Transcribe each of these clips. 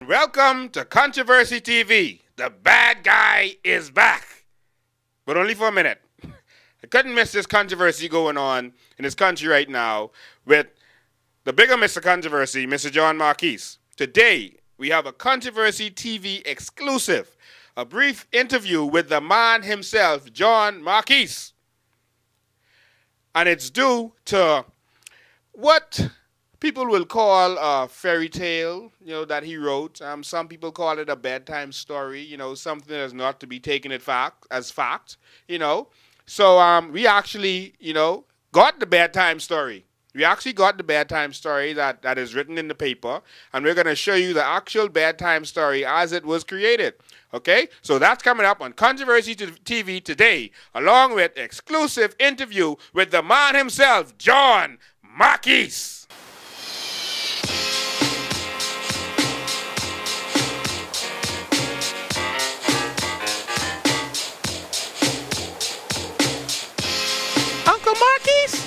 Welcome to Controversy TV. The bad guy is back. But only for a minute. I couldn't miss this controversy going on in this country right now with the bigger Mr. Controversy, Mr. John Marquis. Today, we have a Controversy TV exclusive, a brief interview with the man himself, John Marquis. And it's due to what people will call a fairy tale, that he wrote. Some people call it a bedtime story, something that's not to be taken as fact, So we actually, got the bedtime story. We actually got the bedtime story that is written in the paper, and we're going to show you the actual bedtime story as it was created. Okay? So that's coming up on Controversy TV today, along with exclusive interview with the man himself, John Marquis. Uncle Marquis,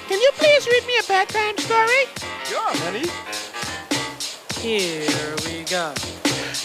can you please read me a bedtime story? Sure, honey. Here we go.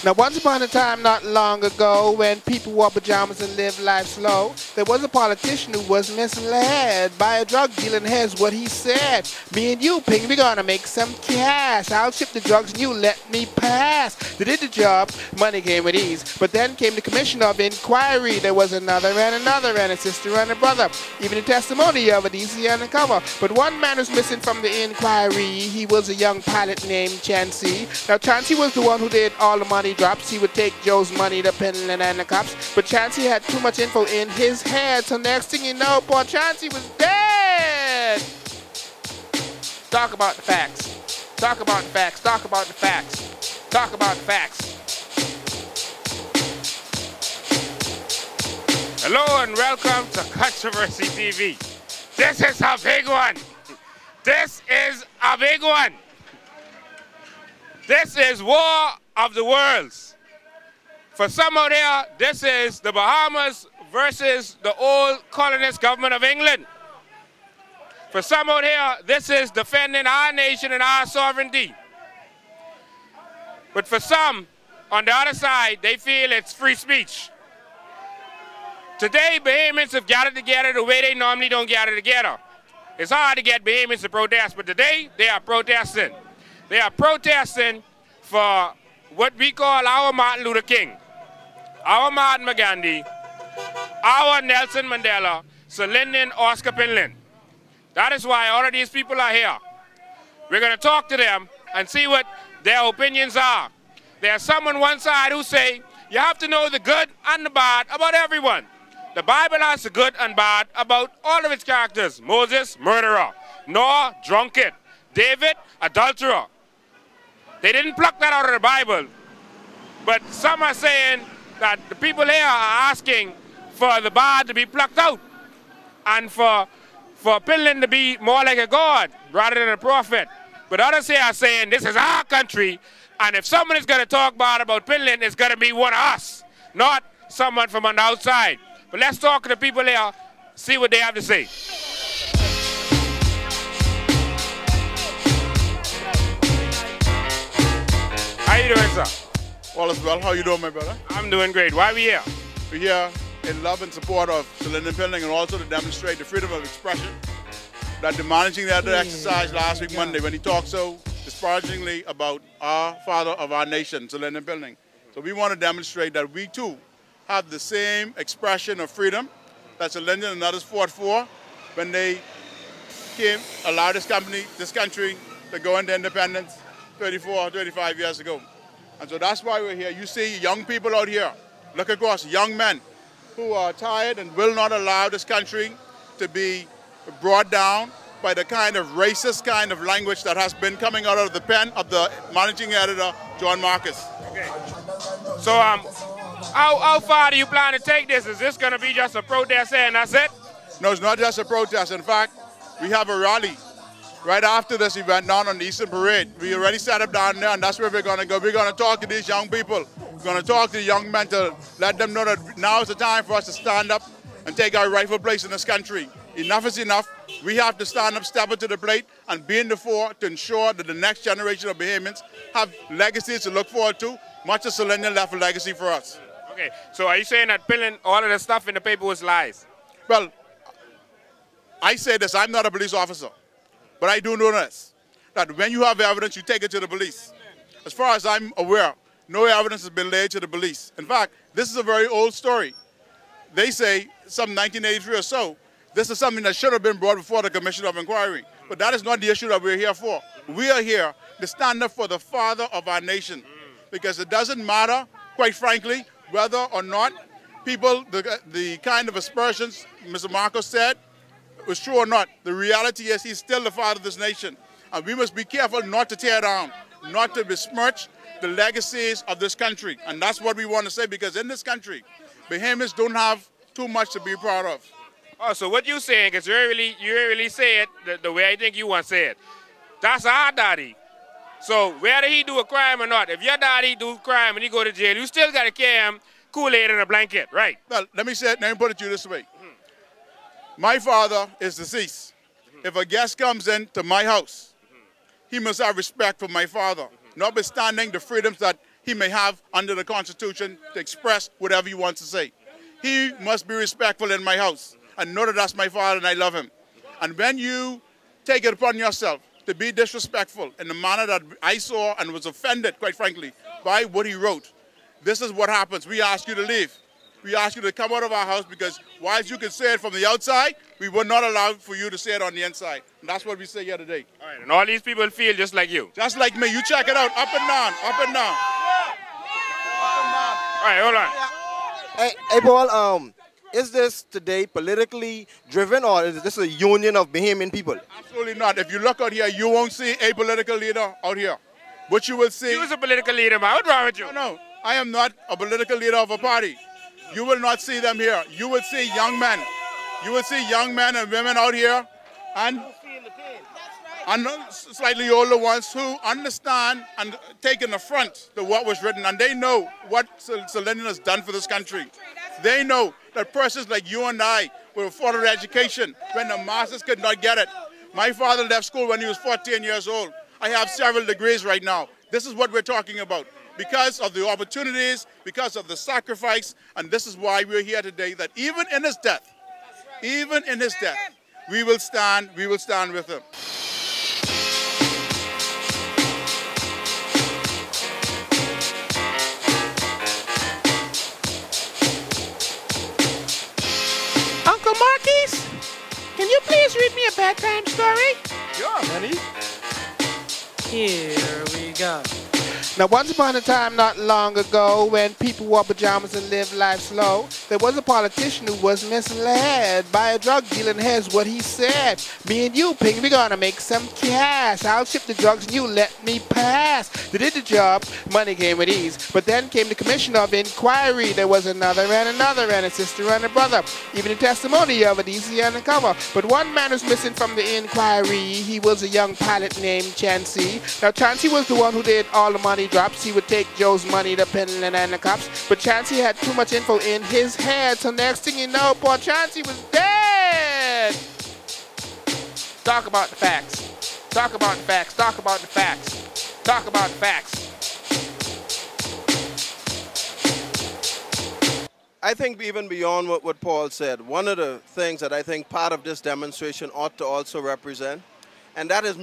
Now, once upon a time, not long ago, when people wore pajamas and lived life slow, there was a politician who was misled by a drug dealer, and here's what he said. Me and you, Ping, we're gonna make some cash. I'll ship the drugs and you let me pass. They did the job, money came with ease. But then came the commission of inquiry. There was another and a sister and a brother. Even a testimony of a DC undercover. But one man was missing from the inquiry. He was a young pilot named Chancey. Now, Chancey was the one who did all the money drops. He would take Joe's money, the Penland and the cops. But Chancey had too much info in his head. So next thing you know, poor Chancey was dead. Talk about the facts. Talk about the facts. Talk about the facts. Talk about the facts. Hello and welcome to Controversy TV. This is a big one. This is a big one. This is War of the Worlds. For some out there, this is the Bahamas versus the old colonist government of England. For some out here, this is defending our nation and our sovereignty. But for some, on the other side, they feel it's free speech. Today, Bahamians have gathered together the way they normally don't gather together. It's hard to get Bahamians to protest, but today, they are protesting. They are protesting for what we call our Martin Luther King, our Mahatma Gandhi, our Nelson Mandela, Sir Lyndon Oscar Pinland. That is why all of these people are here. We're going to talk to them and see what their opinions are. There's some on one side who say, you have to know the good and the bad about everyone. The Bible has the good and bad about all of its characters. Moses, murderer. Noah, drunkard. David, adulterer. They didn't pluck that out of the Bible. But some are saying that the people here are asking for the bad to be plucked out and for Pinland to be more like a god rather than a prophet. But others here are saying this is our country, and if someone is going to talk bad about Pinland, it's going to be one of us, not someone from on the outside. But let's talk to the people here, see what they have to say. How you doing, sir? All is well. How you doing, my brother? I'm doing great. Why are we here? We're here in love and support of Sir Lyndon Pinland, and also to demonstrate the freedom of expression that the managing editor exercised last week Monday when he talked so disparagingly about our father of our nation, Sir Lyndon Pinland. So we want to demonstrate that we too have the same expression of freedom that Sir Lyndon and others fought for when they allowed this country to go into independence 34, 35 years ago. And so that's why we're here. You see young people out here, look across, young men who are tired and will not allow this country to be brought down by the kind of racist kind of language that has been coming out of the pen of the managing editor, John Marquis. Okay. So how far do you plan to take this? Is this going to be just a protest and that's it? No, it's not just a protest. In fact, we have a rally. Right after this event down on the Eastern Parade, we already set up down there, and that's where we're going to go. We're going to talk to these young people. We're going to talk to the young men to let them know that now is the time for us to stand up and take our rightful place in this country. Enough is enough. We have to stand up, step up to the plate, and being the fore to ensure that the next generation of Bahamians have legacies to look forward to, much as Selenium left a legacy for us. Okay, so are you saying that pulling all of the stuff in the paper was lies? Well, I say this, I'm not a police officer, but I do know this, that when you have evidence, you take it to the police. As far as I'm aware, no evidence has been laid to the police. In fact, this is a very old story. They say, some 1983 or so, this is something that should have been brought before the Commission of Inquiry. But that is not the issue that we're here for. We are here to stand up for the father of our nation. Because it doesn't matter, quite frankly, whether or not people, the kind of aspersions Mr. Marcos said, was true or not. The reality is he's still the father of this nation. And we must be careful not to tear down, not to besmirch the legacies of this country. And that's what we want to say, because in this country, Bahamians don't have too much to be proud of. Oh, so what you're saying is you really say it the way I think you want to say it. That's our daddy. So whether he do a crime or not, if your daddy do a crime and he go to jail, you still got to carry him Kool-Aid in a blanket, right? Well, let me put it to you this way. My father is deceased. If a guest comes into my house, he must have respect for my father, notwithstanding the freedoms that he may have under the Constitution to express whatever he wants to say. He must be respectful in my house and know that that's my father and I love him. And when you take it upon yourself to be disrespectful in the manner that I saw and was offended, quite frankly, by what he wrote, this is what happens. We ask you to leave. We ask you to come out of our house, because whilst you can say it from the outside, we will not allow for you to say it on the inside. And that's what we say here today. All right, and all these people feel just like you. Just like me. You check it out. Up and down. Up and down. Up and down. All right, hold on. Hey, Paul, is this today politically driven, or is this a union of Bahamian people? Absolutely not. If you look out here, you won't see a political leader out here. What you will see... You was a political leader, man. What's wrong with you? No, I am not a political leader of a party. You will not see them here. You will see young men. You will see young men and women out here, and slightly older ones who understand and take in the front to what was written, and they know what Selenium has done for this country. They know that persons like you and I were afforded education when the masses could not get it. My father left school when he was 14 years old. I have several degrees right now. This is what we're talking about. Because of the opportunities, because of the sacrifice, and this is why we're here today, that even in his death, we will stand with him. Uncle Marquis, can you please read me a bedtime story? Sure, honey. Here we go. Now, once upon a time, not long ago, when people wore pajamas and lived life slow, there was a politician who was misled by a drug dealer, and here's what he said. Me and you, Ping, we're gonna make some cash. I'll ship the drugs and you let me pass. They did the job, money came with ease. But then came the Commission of Inquiry. There was another, and a sister and a brother. Even the testimony of it easy undercover. But one man was missing from the inquiry. He was a young pilot named Chancey. Now, Chancey was the one who did all the money drops. He would take Joe's money, the Penland and the cops. But Chancey had too much info in his head. So next thing you know, poor Chancey was dead. Talk about the facts. Talk about the facts. Talk about the facts. Talk about the facts. I think even beyond what Paul said, one of the things that I think part of this demonstration ought to also represent, and that is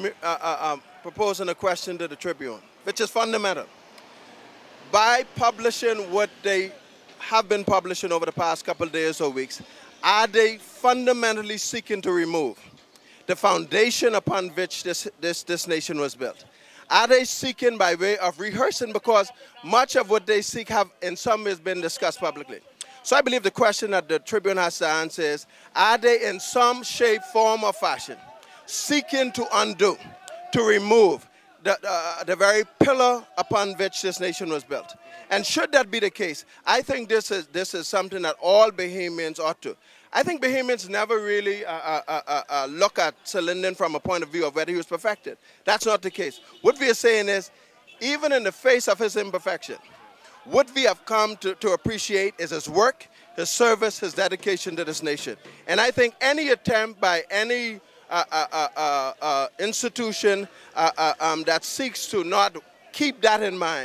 proposing a question to the Tribune, which is fundamental. By publishing what they have been publishing over the past couple of days or weeks, are they fundamentally seeking to remove the foundation upon which this nation was built? Are they seeking by way of rehearsing? Because much of what they seek have in some ways been discussed publicly. So I believe the question that the Tribune has to answer is, are they in some shape, form, or fashion seeking to undo, to remove the very pillar upon which this nation was built? And should that be the case, I think this is something that all Bahamians ought to. I think Bahamians never really look at Selenium from a point of view of whether he was perfected. That's not the case. What we are saying is, even in the face of his imperfection, what we have come to appreciate is his work, his service, his dedication to this nation. And I think any attempt by any institution that seeks to not keep that in mind.